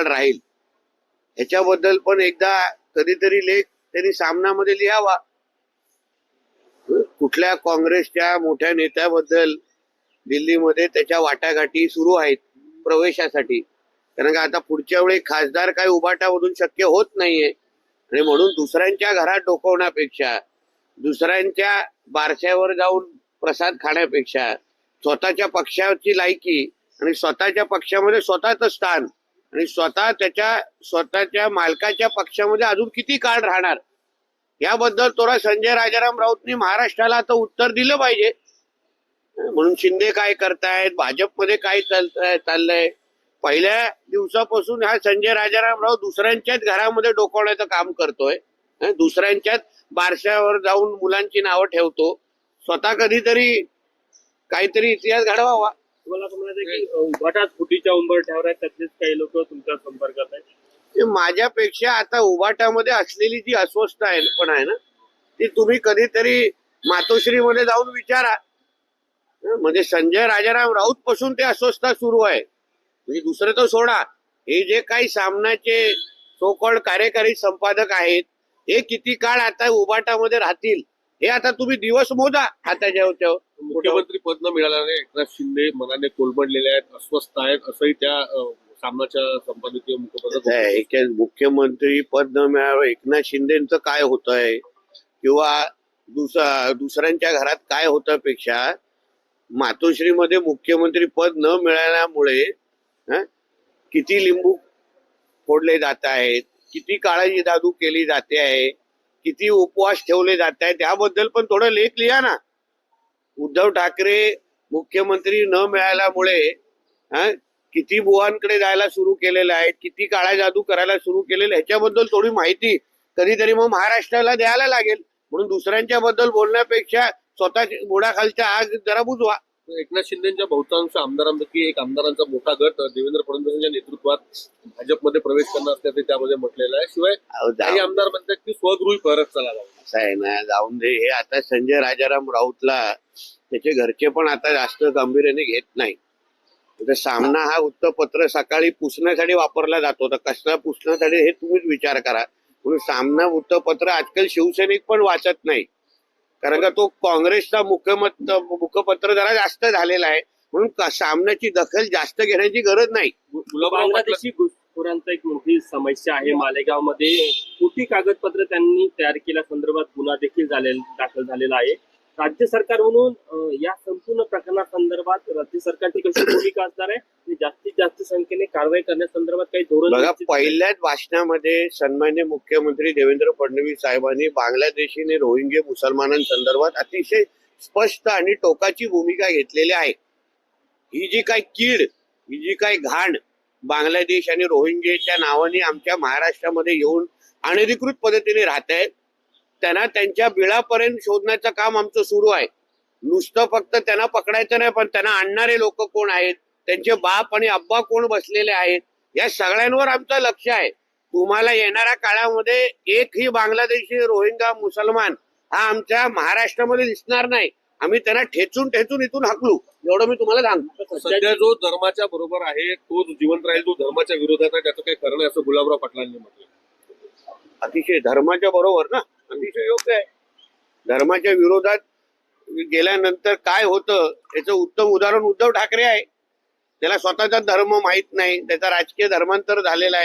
काळ राहील ह्याच्याबद्दल पण एकदा कधीतरी लेख त्यांनी सामनामध्ये लिहावा. कुठल्या काँग्रेसच्या मोठ्या नेत्याबद्दल दिल्लीमध्ये त्याच्या वाटाघाटी सुरू आहेत प्रवेशासाठी. कारण का आता पुढच्या वेळी खासदार काही उभाटामधून शक्य होत नाहीये आणि म्हणून दुसऱ्यांच्या घरात डोकवण्यापेक्षा, दुसऱ्यांच्या बारशावर जाऊन प्रसाद खाण्यापेक्षा स्वतःच्या पक्षाची लायकी आणि स्वतःच्या पक्षामध्ये स्वतःचं स्थान आणि स्वतःच्या मालकाच्या पक्षामध्ये अजून किती काळ राहणार याबद्दल थोडा संजय राजाराम राऊतनी महाराष्ट्राला आता उत्तर दिलं पाहिजे. म्हणून शिंदे काय करतायत, भाजपमध्ये काय चाललंय, पहिल्या दिवसापासून हा संजय राजाराम राऊत दुसऱ्यांच्याच घरामध्ये डोकवण्याचं काम करतोय, दुसऱ्यांच्याच बारशावर जाऊन मुलांची नावं ठेवतो. स्वतः कधीतरी काहीतरी इतिहास घडवावा. तुम्हाला असं म्हणायचं की उभाटात फुटीच्या उंबरठ्यावर आहेत, त्यातलेच काही लोक तुमच्या संपर्कात आहेत? माझ्यापेक्षा आता उभाटामध्ये असलेली जी अस्वस्थ आहे पण आहे ना, ती तुम्ही कधीतरी मातोश्रीमध्ये जाऊन विचारा. म्हणजे संजय राजाराम राऊत पासून ते अस्वस्थता सुरू आहे. म्हणजे दुसरं तर सोडा, हे जे काही सामनाचे सोकॉल्ड कार्यकारी संपादक आहेत हे किती काळ आता उभाटामध्ये राहतील हे आता तुम्ही दिवस मोजा. आता जेव्हा मुख्यमंत्री पद न मिळाल्याने एकनाथ शिंदे मनाने कोलमडलेले आहेत, अस्वस्थ आहेत, असंही त्या सामनाच्या संपादकीय मुखपत्रात. मुख्यमंत्री पद न मिळालं एकनाथ शिंदेचं काय होतंय किंवा दुसऱ्यांच्या घरात काय होतं पेक्षा मातोश्रीमध्ये मुख्यमंत्री पद न मिळाल्यामुळे किती लिंबू फोडले जात आहेत, किती काळाची दादू केली जाते आहे, किती उपवास ठेवले जात आहेत याबद्दल पण थोडं लेख लिहा ना. उद्धव ठाकरे मुख्यमंत्री न मिळाल्यामुळे किती बुवांकडे जायला सुरू केलेलं आहे, किती काळा जादू करायला सुरू केलेलं, ह्याच्याबद्दल थोडी माहिती कधीतरी मग महाराष्ट्राला द्यायला लागेल. म्हणून दुसऱ्यांच्या बद्दल बोलण्यापेक्षा स्वतः बुडाखालच्या आग जरा बुजवा. एकनाथ शिंदेच्या बहुतांश आमदारांपैकी एक आमदारांचा मोठा गट देवेंद्र फडणवीसांच्या नेतृत्वात भाजपमध्ये प्रवेश करणार असल्याचे त्यामध्ये म्हटलेलं आहे. शिवाय काही आमदार म्हणतात की स्वगृही परत चला जाऊ. असं आहे ना, जाऊन दे. हे आता संजय राजाराम राऊतला त्याचे घरचे पण आता जास्त गांभीर्याने घेत नाही. सामना हा वृत्तपत्र सकाळी पुसण्यासाठी वापरला जातो, तर कसला पुसण्यासाठी हे तुम्हीच विचार करा. म्हणून सामना वृत्तपत्र आजकाल शिवसैनिक पण वाचत नाही, कारण का तो काँग्रेसचा मुखपत्र जरा जास्त झालेला आहे. म्हणून सामन्याची दखल जास्त घेण्याची गरज नाही. बांगलादेशी घुसखोरांचा एक मोठी समस्या आहे. मालेगाव मध्ये खोटी कागदपत्र त्यांनी तयार केल्या संदर्भात गुन्हा देखील दाखल झालेला आहे. राज्य सरकार म्हणून या संपूर्ण प्रकरणासंदर्भात राज्य सरकारची कशी भूमिका असणार आहे, जास्तीत जास्त संख्येने कारवाई करण्यासंदर्भात काही धोरण? बघा, पहिल्याच भाषणामध्ये सन्मान्य मुख्यमंत्री देवेंद्र फडणवीस साहेबांनी बांगलादेशी आणि रोहिंग्या मुसलमानांसंदर्भात अतिशय स्पष्ट आणि टोकाची भूमिका घेतलेली आहे. ही जी काही कीड, ही जी काही घाण बांगलादेश आणि रोहिंग्याच्या नावाने आमच्या महाराष्ट्रामध्ये येऊन अनधिकृत पद्धतीने राहत आहेत, त्यांना त्यांच्या बिळापर्यंत शोधण्याचं काम आमचं सुरू आहे. नुसतं फक्त त्यांना पकडायचं नाही, पण त्यांना आणणारे लोक कोण आहेत, त्यांचे बाप आणि अब्बा कोण बसलेले आहेत, या सगळ्यांवर आमचं लक्ष आहे. तुम्हाला येणाऱ्या काळामध्ये एकही बांगलादेशी रोहिंगा मुसलमान हा आमच्या महाराष्ट्रामध्ये दिसणार नाही. आम्ही त्यांना ठेचून इथून हाकलू, एवढं मी तुम्हाला सांगतो. सध्या जो धर्माच्या बरोबर आहे तो जिवंत राहील, जो धर्माच्या विरोधात आहे त्याचं काही कारण आहे असं गुलाबराव पाटलांनी म्हटलं. अतिशय धर्माच्या बरोबर ना, अतिशय योग्य आहे. धर्माच्या विरोधात गेल्यानंतर काय होतं याचं उत्तम उदाहरण उद्धव ठाकरे आहे. त्याला स्वतःचा धर्म माहित नाही, त्याचा राजकीय धर्मांतर झालेला आहे.